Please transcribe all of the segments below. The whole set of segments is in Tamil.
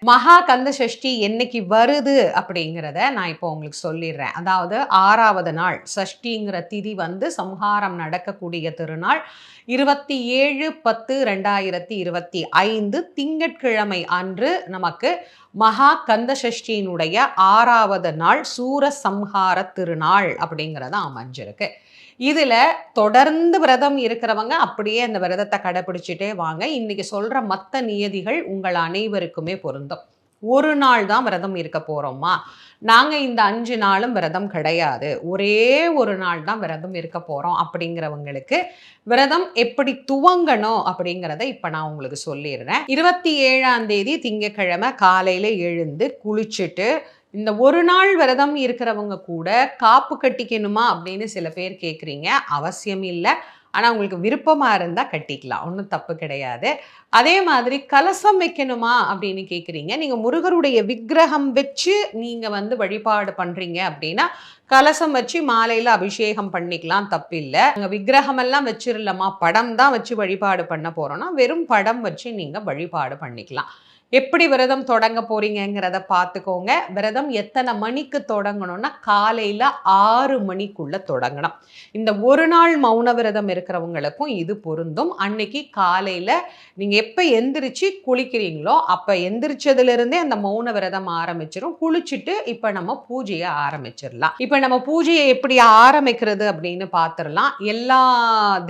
மகா கந்த சஷ்டி என்னைக்கு வருது அப்படிங்கிறத நான் இப்போ உங்களுக்கு சொல்லிடுறேன். அதாவது 6வது நாள் சஷ்டிங்கிற திதி வந்து சம்ஹாரம் நடக்கக்கூடிய திருநாள் 27/10/2025 திங்கட்கிழமை அன்று நமக்கு மகா கந்த சஷ்டியினுடைய 6வது நாள் சூரசம்ஹார திருநாள் அப்படிங்கிறது அமைஞ்சிருக்கு. இதுல தொடர்ந்து விரதம் இருக்கிறவங்க அப்படியே அந்த விரதத்தை கடைபிடிச்சிட்டே வாங்க. இன்னைக்கு சொல்ற மற்ற நியதிகள் உங்கள் அனைவருக்குமே பொருந்தும். ஒரு நாள் தான் விரதம் இருக்க போறோமா, நாங்க இந்த 5 நாளும் விரதம் கிடையாது, ஒரே ஒரு நாள் தான் விரதம் இருக்க போறோம் அப்படிங்கிறவங்களுக்கு விரதம் எப்படி துவங்கணும் அப்படிங்கிறத இப்ப நான் உங்களுக்கு சொல்லிடுறேன். 27ஆம் தேதி திங்கட்கிழமை காலையில எழுந்து குளிச்சுட்டு, இந்த ஒரு நாள் விரதம் இருக்கிறவங்க கூட காப்பு கட்டிக்கணுமா அப்படின்னு சில பேர் கேட்குறீங்க. அவசியம் இல்லை. ஆனால் உங்களுக்கு விருப்பமாக இருந்தால் கட்டிக்கலாம், ஒன்றும் தப்பு கிடையாது. அதே மாதிரி கலசம் வைக்கணுமா அப்படின்னு கேட்குறீங்க. நீங்கள் முருகருடைய விக்கிரகம் வச்சு நீங்கள் வந்து வழிபாடு பண்ணுறீங்க அப்படின்னா கலசம் வச்சு மாலையில் அபிஷேகம் பண்ணிக்கலாம், தப்பில்லை. நாங்கள் விக்கிரகம் எல்லாம் வச்சிடலாமா, படம் தான் வச்சு வழிபாடு பண்ண போகிறோன்னா வெறும் படம் வச்சு நீங்கள் வழிபாடு பண்ணிக்கலாம். எப்படி விரதம் தொடங்க போறீங்கிறத பார்த்துக்கோங்க. விரதம் எத்தனை மணிக்கு தொடங்கணும்னா காலையில் 6 மணிக்குள்ள தொடங்கணும். இந்த ஒரு நாள் மௌன விரதம் இருக்கிறவங்களுக்கும் இது பொருந்தும். அன்னைக்கு காலையில் நீங்கள் எப்போ எந்திரிச்சு குளிக்கிறீங்களோ அப்போ எந்திரிச்சதுலேருந்தே அந்த மௌன விரதம் ஆரம்பிச்சிடும். குளிச்சுட்டு இப்போ நம்ம பூஜையை ஆரம்பிச்சிடலாம். இப்போ நம்ம பூஜையை எப்படி ஆரம்பிக்கிறது அப்படின்னு பார்த்துடலாம். எல்லா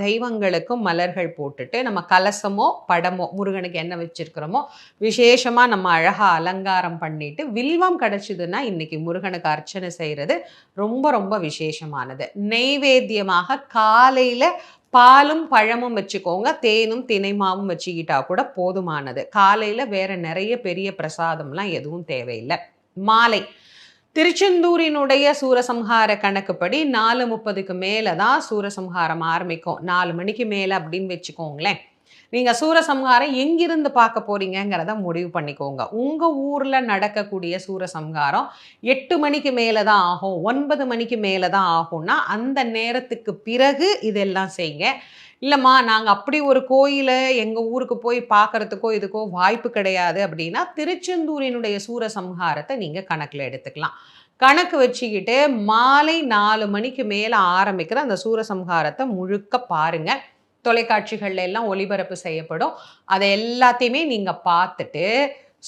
தெய்வங்களுக்கும் மலர்கள் போட்டுட்டு நம்ம கலசமோ படமோ முருகனுக்கு என்ன வச்சிருக்கிறோமோ விசேஷமா நம்ம அழகா அலங்காரம் பண்ணிட்டு, வில்வம் கிடைச்சதுன்னா இன்னைக்கு முருகனுக்கு அர்ச்சனை செய்யறது ரொம்ப ரொம்ப விசேஷமானது. நெய்வேத்தியமாக காலையில பாலும் பழமும் வச்சுக்கோங்க, தேனும் தினைமாவும் வச்சுக்கிட்டா கூட போதுமானது. காலையில வேற நிறைய பெரிய பிரசாதம்லாம் எதுவும் தேவையில்லை. மாலை திருச்செந்தூரினுடைய சூரசம்ஹார கணக்குப்படி 4:30க்கு மேலே தான் சூரசம்ஹாரம் ஆரம்பிக்கும். 4 மணிக்கு மேலே அப்படின்னு வச்சுக்கோங்களேன். நீங்கள் சூரசம்ஹாரம் எங்கிருந்து பார்க்க போறீங்கிறத முடிவு பண்ணிக்கோங்க. உங்கள் ஊரில் நடக்கக்கூடிய சூரசம்ஹாரம் 8 மணிக்கு மேலே தான் ஆகும், 9 மணிக்கு மேலே தான் ஆகும்னா அந்த நேரத்துக்கு பிறகு இதெல்லாம் செய்யுங்க. இல்லைம்மா நாங்கள் அப்படி ஒரு கோயிலை எங்கள் ஊருக்கு போய் பார்க்குறதுக்கோ இதுக்கோ வாய்ப்பு கிடையாது அப்படின்னா திருச்செந்தூரினுடைய சூரசம்ஹாரத்தை நீங்கள் கணக்கில் எடுத்துக்கலாம். கணக்கு வச்சுக்கிட்டு மாலை 4 மணிக்கு மேலே ஆரம்பிக்கிற அந்த சூரசம்ஹாரத்தை முழுக்க பாருங்கள். தொலைக்காட்சிகள்ல எல்லாம் ஒளிபரப்பு செய்யப்படும். அதை எல்லாத்தையுமே நீங்க பார்த்துட்டு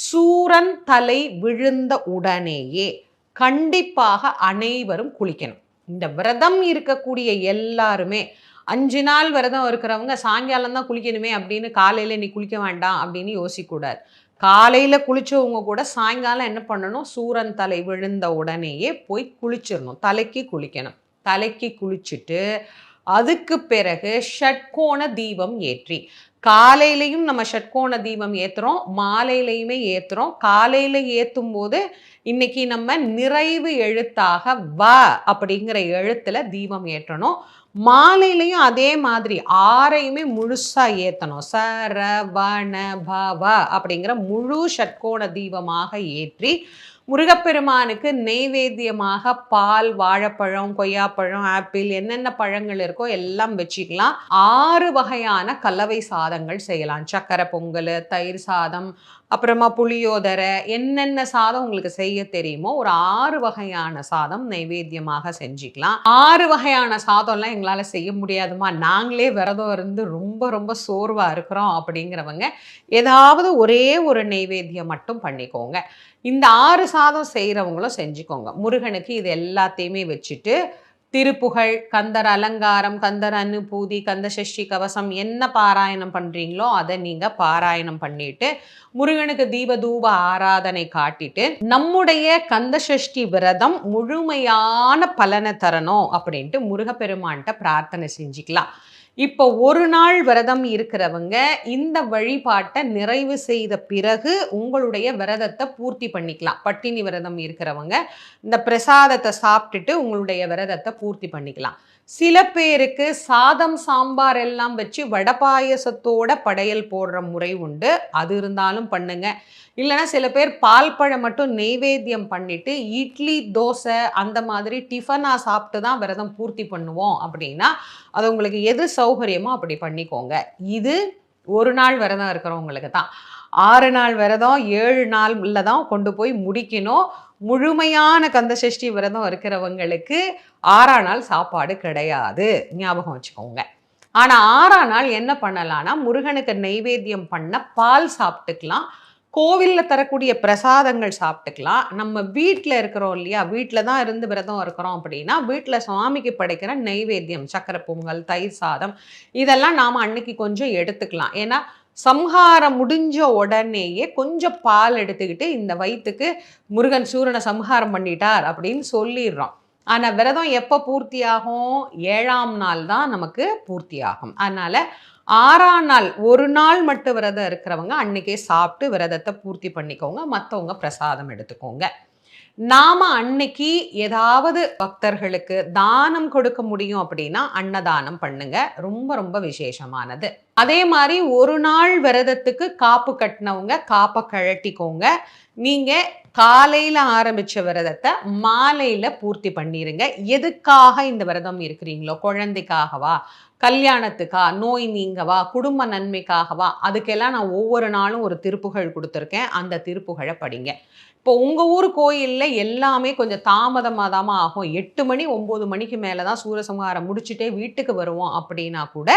சூரன் தலை விழுந்த உடனேயே கண்டிப்பாக அனைவரும் குளிக்கணும். இந்த விரதம் இருக்கக்கூடிய எல்லாருமே 5 நாள் விரதம் இருக்கிறவங்க சாயங்காலம் தான் குளிக்கணுமே அப்படின்னு காலையில நீ குளிக்க வேண்டாம் அப்படின்னு யோசிக்கக்கூடாது. காலையில குளிச்சவங்க கூட சாயங்காலம் என்ன பண்ணணும், சூரன் தலை விழுந்த உடனேயே போய் குளிச்சிடணும். தலைக்கு குளிக்கணும். தலைக்கு குளிச்சுட்டு அதுக்கு பிறகு ஷட்கோண தீபம் ஏற்றி, காலையிலையும் நம்ம ஷட்கோண தீபம் ஏற்றுறோம், மாலையிலையுமே ஏற்றுறோம். காலையில் ஏற்றும் போது இன்னைக்கு நம்ம நிறைவு எழுத்தாக வ அப்படிங்கிற எழுத்துல தீபம் ஏற்றணும். மாலையிலையும் அதே மாதிரி 6ஐயுமே முழுசா ஏற்றணும். சரவண பவ அப்படிங்கிற முழு ஷட்கோண தீபமாக ஏற்றி முருகப்பெருமானுக்கு நெய்வேத்தியமாக பால், வாழைப்பழம், கொய்யாப்பழம், ஆப்பிள் என்னென்ன பழங்கள் இருக்கோ எல்லாம் வச்சுக்கலாம். 6 வகையான கலவை சாதங்கள் செய்யலாம். சக்கரை பொங்கல், தயிர் சாதம், அப்புறமா புளியோதரை, என்னென்ன சாதம் உங்களுக்கு செய்ய தெரியுமோ ஒரு 6 வகையான சாதம் நைவேத்தியமாக செஞ்சுக்கலாம். 6 வகையான சாதம்லாம் எங்களால் செய்ய முடியாதுமா, நாங்களே விரதம் இருந்து ரொம்ப ரொம்ப சோர்வாக இருக்கிறோம் அப்படிங்கிறவங்க ஏதாவது ஒரே ஒரு நைவேத்தியம் மட்டும் பண்ணிக்கோங்க. இந்த 6 சாதம் செய்கிறவங்களும் செஞ்சுக்கோங்க. முருகனுக்கு இது எல்லாத்தையுமே வச்சுட்டு திருப்புகழ், கந்தர் அலங்காரம், கந்தர் அனுபூதி, கந்த சஷ்டி கவசம் என்ன பாராயணம் பண்ணுறீங்களோ அதை நீங்கள் பாராயணம் பண்ணிட்டு முருகனுக்கு தீப தூப ஆராதனை காட்டிட்டு நம்முடைய கந்த சஷ்டி விரதம் முழுமையான பலனை தரணும் அப்படின்ட்டு முருகப்பெருமான்கிட்ட பிரார்த்தனை செஞ்சுக்கலாம். இப்போ ஒரு நாள் விரதம் இருக்கிறவங்க இந்த வழிபாட்டை நிறைவு செய்த பிறகு உங்களுடைய விரதத்தை பூர்த்தி பண்ணிக்கலாம். பட்டினி விரதம் இருக்கிறவங்க இந்த பிரசாதத்தை சாப்பிட்டுட்டு உங்களுடைய விரதத்தை பூர்த்தி பண்ணிக்கலாம். சில பேருக்கு சாதம் சாம்பார் எல்லாம் வச்சு வடை பாயசத்தோட படையல் போடுற முறை உண்டு, அது இருந்தாலும் பண்ணுங்க. இல்லைனா சில பேர் பால் பழம் மட்டும் நெய்வேத்தியம் பண்ணிட்டு இட்லி தோசை அந்த மாதிரி டிஃபனாக சாப்பிட்டு தான் விரதம் பூர்த்தி பண்ணுவோம் அப்படின்னா அது உங்களுக்கு எது சௌகரியமோ அப்படி பண்ணிக்கோங்க. இது ஒரு நாள் விரதம் இருக்கிறவங்களுக்கு தான். 6 நாள் விரதம் 7 நாள்ல தான் கொண்டு போய் முடிக்கணும். முழுமையான கந்தசஷ்டி விரதம் இருக்கிறவங்களுக்கு 6ஆம் நாள் சாப்பாடு கிடையாது. ஞாபகம் வச்சுக்கோங்க. ஆனா 6ஆம் நாள் என்ன பண்ணலாம்னா, முருகனுக்கு நெய்வேத்தியம் பண்ண பால் சாப்பிட்டுக்கலாம். கோவில்ல தரக்கூடிய பிரசாதங்கள் சாப்பிட்டுக்கலாம். நம்ம வீட்ல இருக்கிறோம் இல்லையா? வீட்ல தான் இருந்து விரதம் இருக்கிறோம் அப்படின்னா, வீட்ல சுவாமிக்கு படைக்கிற நெய்வேத்தியம், சர்க்கரை பொங்கல், தயிர் சாதம் இதெல்லாம் நாம அன்னைக்கு கொஞ்சம் எடுத்துக்கலாம். ஏன்னா, சம்ஹாரம் முடிஞ்ச உடனேயே கொஞ்சம் பால் எடுத்துக்கிட்டு, இந்த வயித்துக்கு முருகன் சூரனை சம்ஹாரம் பண்ணிட்டார் அப்படின்னு சொல்லிர்றோம். ஆனா விரதம் எப்ப பூர்த்தியாகும்? 7ஆம் நாள் தான் நமக்கு பூர்த்தியாகும். அதனால 6ஆம் நாள் ஒரு நாள் மட்டும் விரதம் இருக்கிறவங்க அன்னைக்கே சாப்பிட்டு விரதத்தை பூர்த்தி பண்ணிக்கோங்க. மற்றவங்க பிரசாதம் எடுத்துக்கோங்க. நாம அன்னைக்கு ஏதாவது பக்தர்களுக்கு தானம் கொடுக்க முடியும் அப்படின்னா அன்னதானம் பண்ணுங்க. ரொம்ப ரொம்ப விசேஷமானது. அதே மாதிரி ஒரு நாள் விரதத்துக்கு காப்பு கட்டினவங்க காப்பை கழட்டிக்கோங்க. நீங்க காலையில ஆரம்பிச்ச விரதத்தை மாலையில பூர்த்தி பண்ணிருங்க. எதுக்காக இந்த விரதம் இருக்கிறீங்களோ, குழந்தைக்காகவா, கல்யாணத்துக்கா, நோய் நீங்கவா, குடும்ப நன்மைக்காகவா, அதுக்கெல்லாம் நான் ஒவ்வொரு நாளும் ஒரு திருப்புகழ் கொடுத்துருக்கேன். அந்த திருப்புகழை படிங்க. இப்போ உங்க ஊர் கோயில்ல எல்லாமே கொஞ்சம் தாமதமா ஆகும். 8 மணி 9 மணிக்கு மேல தான் சூரசம்ஹாரம் முடிச்சுட்டே வீட்டுக்கு வருவோம் அப்படின்னா கூட,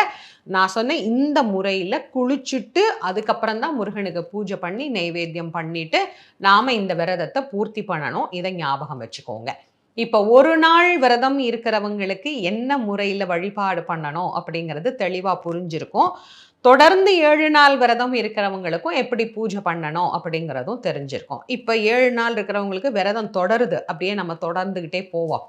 நான் சொன்ன இந்த முறையில குளிச்சுட்டு அதுக்கப்புறம் தான் முருகனுக்கு பூஜை பண்ணி நெய்வேத்தியம் பண்ணிட்டு நாம இந்த விரதத்தை பூர்த்தி பண்ணணும். இதை ஞாபகம் வச்சுக்கோங்க. இப்ப ஒரு நாள் விரதம் இருக்கிறவங்களுக்கு என்ன முறையில வழிபாடு பண்ணணும் அப்படிங்கிறது தெளிவா புரிஞ்சிருக்கும். தொடர்ந்து 7 நாள் விரதம் இருக்கிறவங்களுக்கும் எப்படி பூஜை பண்ணணும் அப்படிங்கிறதும் தெரிஞ்சிருக்கும். இப்ப 7 நாள் இருக்கிறவங்களுக்கு விரதம் தொடருது. அப்படியே நம்ம தொடர்ந்துகிட்டே போவோம்.